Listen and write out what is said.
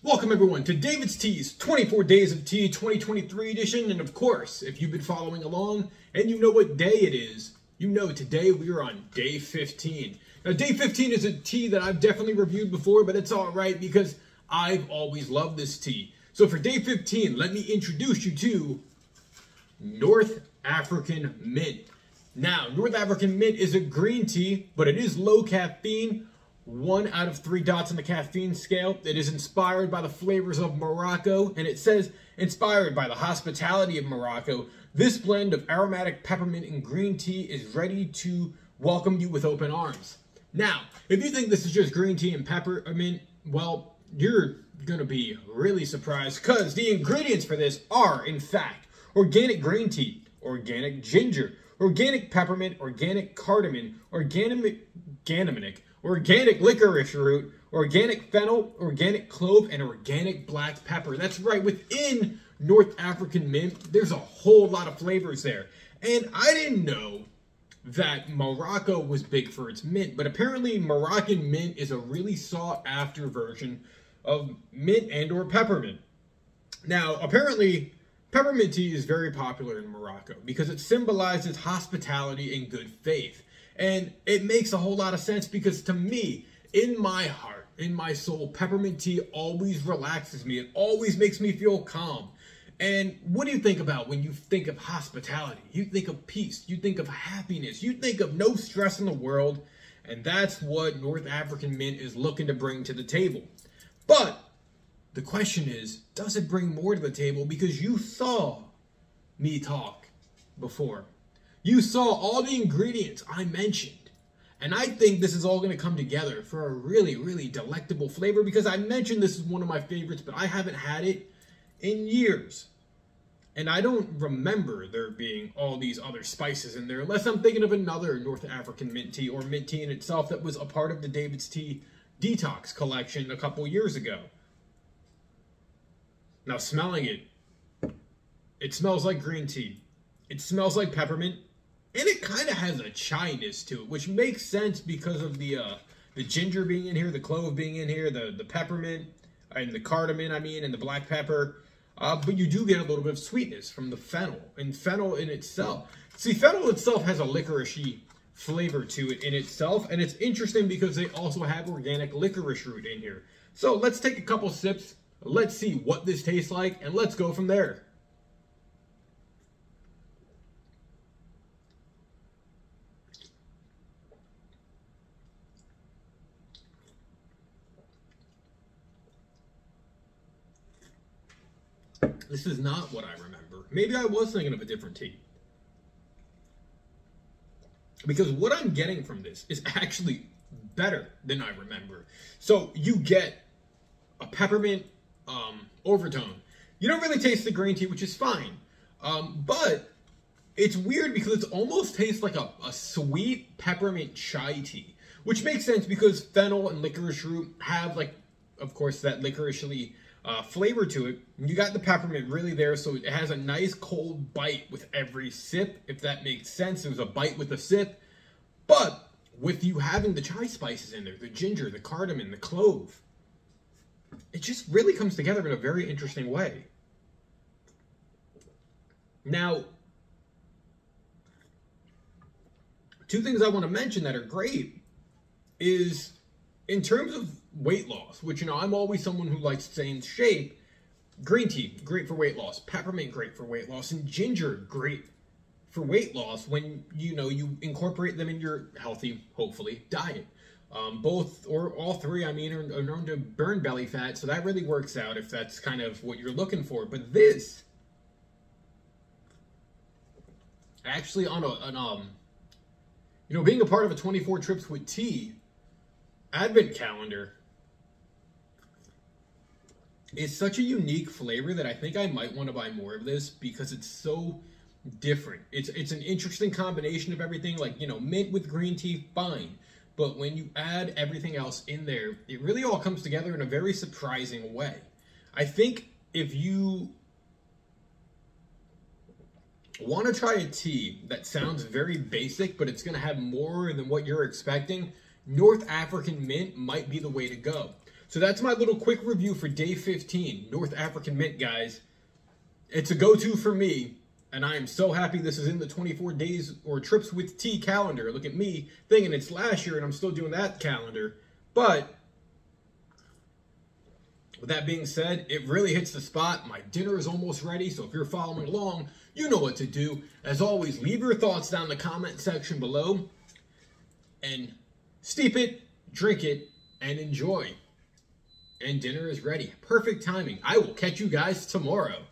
Welcome everyone to David's Tea's 24 Days of Tea 2023 edition. And of course, if you've been following along and you know what day it is, you know today we are on day 15. Now day 15 is a tea that I've definitely reviewed before, but it's alright because I've always loved this tea. So for day 15, let me introduce you to North African Mint. Now, North African Mint is a green tea, but it is low caffeine. 1 out of 3 dots on the caffeine scale. It is inspired by the flavors of Morocco, and it says, inspired by the hospitality of Morocco, this blend of aromatic peppermint and green tea is ready to welcome you with open arms. Now, if you think this is just green tea and peppermint, well, you're going to be really surprised because the ingredients for this are, in fact, organic green tea, organic ginger, organic peppermint, organic cardamom, organic licorice root, organic fennel, organic clove, and organic black pepper. That's right, within North African Mint, there's a whole lot of flavors there. And I didn't know that Morocco was big for its mint, but apparently Moroccan mint is a really sought after version of mint and or peppermint. Now, apparently, peppermint tea is very popular in Morocco because it symbolizes hospitality and good faith. And it makes a whole lot of sense because to me, in my heart, in my soul, peppermint tea always relaxes me. It always makes me feel calm. And what do you think about when you think of hospitality? You think of peace. You think of happiness. You think of no stress in the world. And that's what North African Mint is looking to bring to the table. But the question is, does it bring more to the table? Because you saw me talk before. You saw all the ingredients I mentioned. And I think this is all going to come together for a really, really delectable flavor because I mentioned this is one of my favorites, but I haven't had it in years. And I don't remember there being all these other spices in there, unless I'm thinking of another North African mint tea or mint tea in itself that was a part of the David's Tea Detox collection a couple years ago. Now, smelling it, it smells like green tea. It smells like peppermint. And it kind of has a chai-ness to it, which makes sense because of the ginger being in here, the clove being in here, the peppermint, and the cardamom, and the black pepper. But you do get a little bit of sweetness from the fennel, and fennel in itself. See, fennel itself has a licoricey flavor to it in itself, and it's interesting because they also have organic licorice root in here. So let's take a couple sips, let's see what this tastes like, and let's go from there. This is not what I remember. Maybe I was thinking of a different tea. Because what I'm getting from this is actually better than I remember. So you get a peppermint overtone. You don't really taste the green tea, which is fine. But it's weird because it almost tastes like a sweet peppermint chai tea. Which makes sense because fennel and licorice root have, like, of course, that licoricely flavor to it. You got the peppermint really there, so it has a nice cold bite with every sip, if that makes sense. It was a bite with a sip. But with you having the chai spices in there, the ginger, the cardamom, the clove, it just really comes together in a very interesting way. Now, two things I want to mention that are great is in terms of weight loss, which, I'm always someone who likes to stay in shape. Green tea, great for weight loss. Peppermint, great for weight loss. And ginger, great for weight loss when, you incorporate them in your healthy, hopefully, diet. Both, or all three, are known to burn belly fat, so that really works out if that's kind of what you're looking for. But this, actually being a part of a 24 Trips with Tea Advent calendar is such a unique flavor that I think I might want to buy more of this because it's so different. It's an interesting combination of everything, like, mint with green tea, fine. But when you add everything else in there, it really all comes together in a very surprising way. I think if you want to try a tea that sounds very basic, but it's going to have more than what you're expecting, North African Mint might be the way to go. So that's my little quick review for day 15, North African mint, guys. It's a go-to for me, and I am so happy this is in the 24 days or trips with tea calendar. Look at me thinking it's last year and I'm still doing that calendar. But with that being said, it really hits the spot. My dinner is almost ready, so if you're following along, you know what to do. As always, leave your thoughts down in the comment section below, and steep it, drink it, and enjoy. And dinner is ready. Perfect timing. I will catch you guys tomorrow.